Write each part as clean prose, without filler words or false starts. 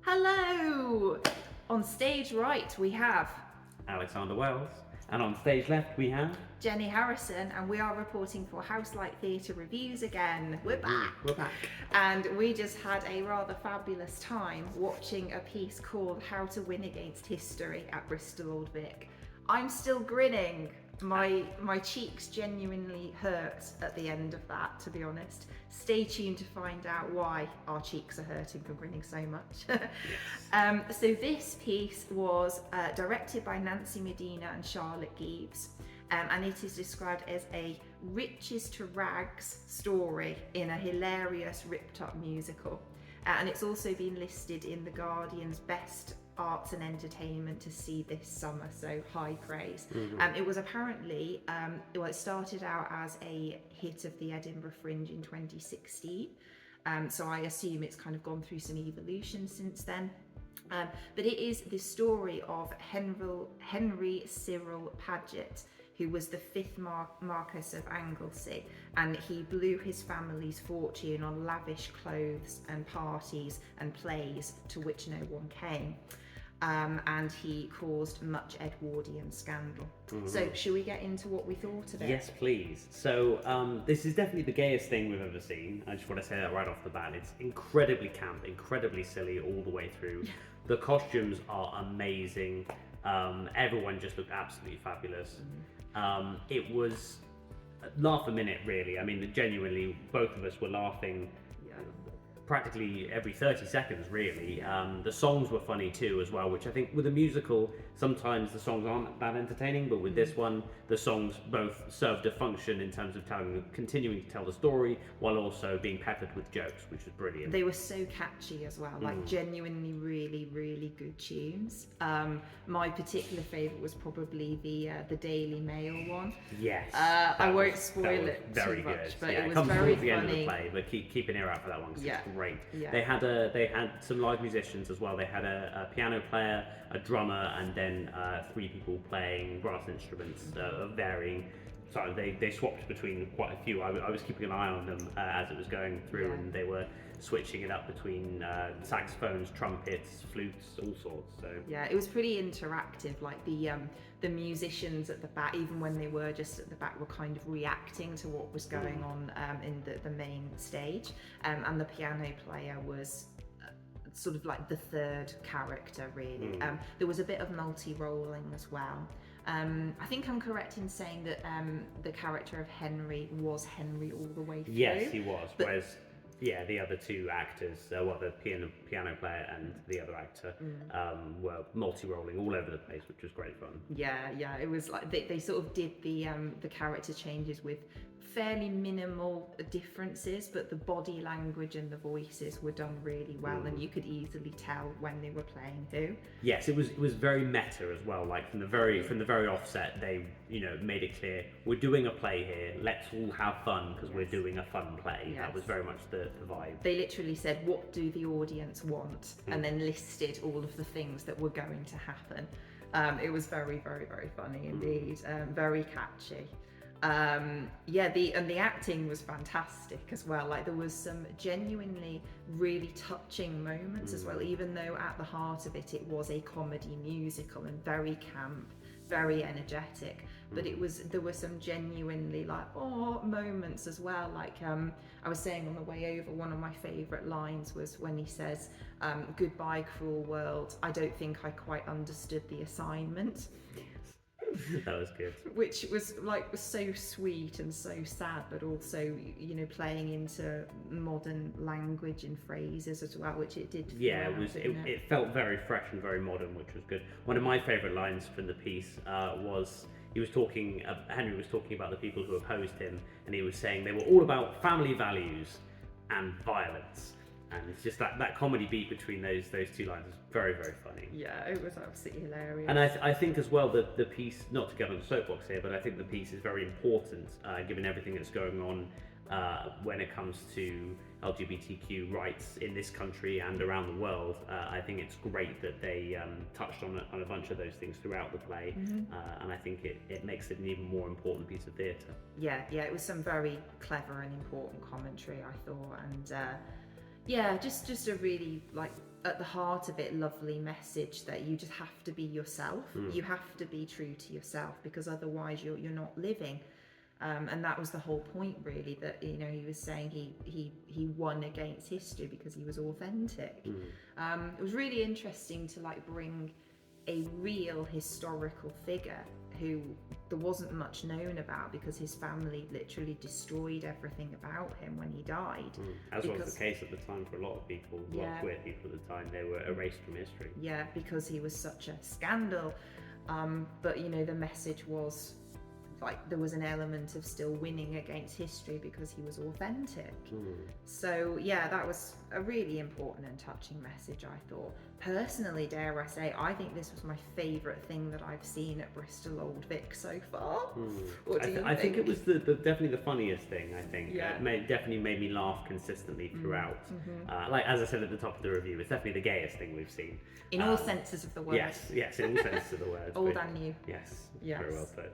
Hello! On stage right we have Alexander Wells, and on stage left we have Jenny Harrison, and we are reporting for Houselight Theatre Reviews again. We're back! We're back. And we just had a rather fabulous time watching a piece called How to Win Against History at Bristol Old Vic. I'm still grinning. My cheeks genuinely hurt at the end of that, to be honest. Stay tuned to find out why our cheeks are hurting from grinning so much. So this piece was directed by Nancy Medina and Charlotte Gibbs, and it is described as a riches to rags story in a hilarious ripped up musical. And it's also been listed in The Guardian's best arts and entertainment to see this summer, so high praise. It was apparently, it started out as a hit of the Edinburgh Fringe in 2016, so I assume it's kind of gone through some evolution since then. But it is the story of Henry Cyril Paget, who was the fifth Marquess of Anglesey, and he blew his family's fortune on lavish clothes and parties and plays to which no one came. And he caused much Edwardian scandal. So should we get into what we thought of it? Yes, please. So this is definitely the gayest thing we've ever seen. I just want to say that right off the bat. It's incredibly camp, incredibly silly all the way through. The costumes are amazing. Everyone just looked absolutely fabulous. It was laugh a minute, really. I mean, genuinely, both of us were laughing practically every 30 seconds, really. The songs were funny too, as well, which I think with a musical, sometimes the songs aren't that entertaining, but with this one, the songs both served a function in terms of continuing to tell the story, while also being peppered with jokes, which was brilliant. They were so catchy as well, like genuinely really, really good tunes. My particular favourite was probably the Daily Mail one. Yes. I won't spoil it very too much, good. but yeah, it was comes very towards the end of the funny. play, but keep an ear out for that one because it's great. Yeah. They had some live musicians as well. They had a piano player, a drummer, and then 3 people playing brass instruments of varying. So they swapped between quite a few. I was keeping an eye on them as it was going through, and they were switching it up between saxophones, trumpets, flutes, all sorts. So yeah, it was pretty interactive. Like the musicians at the back, even when they were just at the back, were kind of reacting to what was going on in the main stage, and the piano player was sort of like the third character, really. There was a bit of multi-rolling as well. I think I'm correct in saying that the character of Henry was Henry all the way through. yes, he was. Whereas the other 2 actors, the piano player and the other actor, were multi-rolling all over the place, which was great fun. Yeah, it was like they sort of did the character changes with fairly minimal differences, but the body language and the voices were done really well, and you could easily tell when they were playing who. Yes, it was very meta as well. Like from the very offset, they made it clear we're doing a play here. Let's all have fun because we're doing a fun play. Yes. That was very much the vibe. They literally said, "What do the audience want?" and then listed all of the things that were going to happen. It was very, very, very funny indeed. Very catchy. The acting was fantastic as well. Like there was some genuinely really touching moments as well, even though at the heart of it was a comedy musical and very camp, very energetic. But there were some genuinely moments as well. Like I was saying on the way over, one of my favourite lines was when he says, "Goodbye, cruel world. I don't think I quite understood the assignment." That was good. Which was so sweet and so sad, but also playing into modern language and phrases as well, which it did. Yeah, it felt very fresh and very modern, which was good. One of my favourite lines from the piece was Henry was talking about the people who opposed him, and he was saying they were all about family values and violence. And it's just that comedy beat between those 2 lines is very, very funny. Yeah, it was absolutely hilarious. And I think as well that the piece, not to get on the soapbox here, but I think the piece is very important given everything that's going on when it comes to LGBTQ rights in this country and around the world. I think it's great that they touched on a bunch of those things throughout the play, and I think it makes it an even more important piece of theatre. Yeah, it was some very clever and important commentary, I thought, and Yeah, just a really, like, at the heart of it, lovely message that you just have to be yourself. You have to be true to yourself, because otherwise you're not living. And that was the whole point, really, that, you know, he was saying he won against history because he was authentic. It was really interesting to, like, bring a real historical figure who there wasn't much known about, because his family literally destroyed everything about him when he died. As was Because- the case at the time for a lot of people, a lot of queer people at the time, they were erased from history. Yeah, because he was such a scandal. But, you know, the message was, like, there was an element of still winning against history because he was authentic. So yeah, that was a really important and touching message, I thought. Personally, dare I say, I think this was my favourite thing that I've seen at Bristol Old Vic so far. What do you think? I think it was definitely the funniest thing. I think Yeah. definitely made me laugh consistently throughout. Like as I said at the top of the review, it's definitely the gayest thing we've seen. In all senses of the word. Yes, in all senses of the word. Old and new. Yes, Yes. very well put.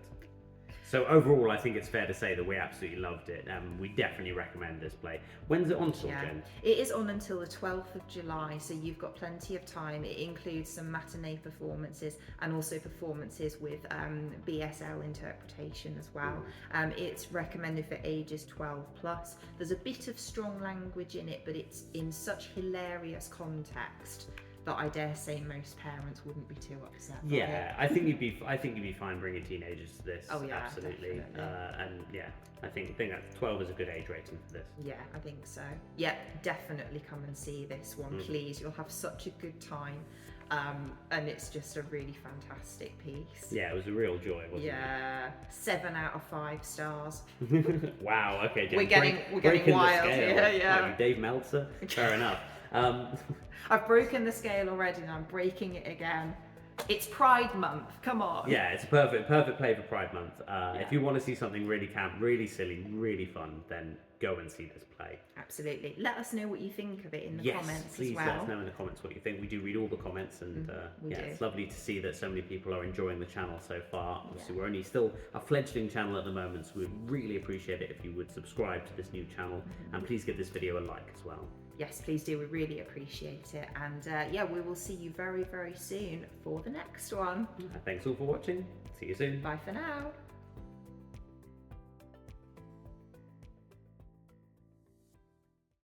So overall, I think it's fair to say that we absolutely loved it, and we definitely recommend this play. When's it on till, Yeah, Jen? it is on until the 12th of July, so you've got plenty of time. It includes some matinee performances and also performances with BSL interpretation as well. It's recommended for ages 12 plus. There's a bit of strong language in it, but it's in such hilarious context that I dare say most parents wouldn't be too upset by Yeah, I think you'd be fine bringing teenagers to this. Oh, yeah, absolutely. definitely. And yeah, I think that 12 is a good age rating for this. Yeah, I think so. Yeah, definitely come and see this one, please. You'll have such a good time. And it's just a really fantastic piece. Yeah, it was a real joy, wasn't Yeah, 7 out of 5 stars. it? Wow. Okay, Jen. We're getting breaking the wild scale. here, yeah. Like Dave Meltzer. Fair enough. I've broken the scale already and I'm breaking it again. It's Pride Month, come on. Yeah, it's a perfect play for Pride Month. If you want to see something really camp, really silly, really fun, then go and see this play. Absolutely. Let us know what you think of it in the Yes, comments please as well. let us know in the comments what you think. We do read all the comments, and we yeah, do. it's lovely to see that so many people are enjoying the channel so far. Obviously, we're only still a fledgling channel at the moment, so we'd really appreciate it if you would subscribe to this new channel, and please give this video a like as well. Yes, please do. We really appreciate it. And yeah, we will see you very, very soon for the next one. Thanks all for watching. See you soon. Bye for now.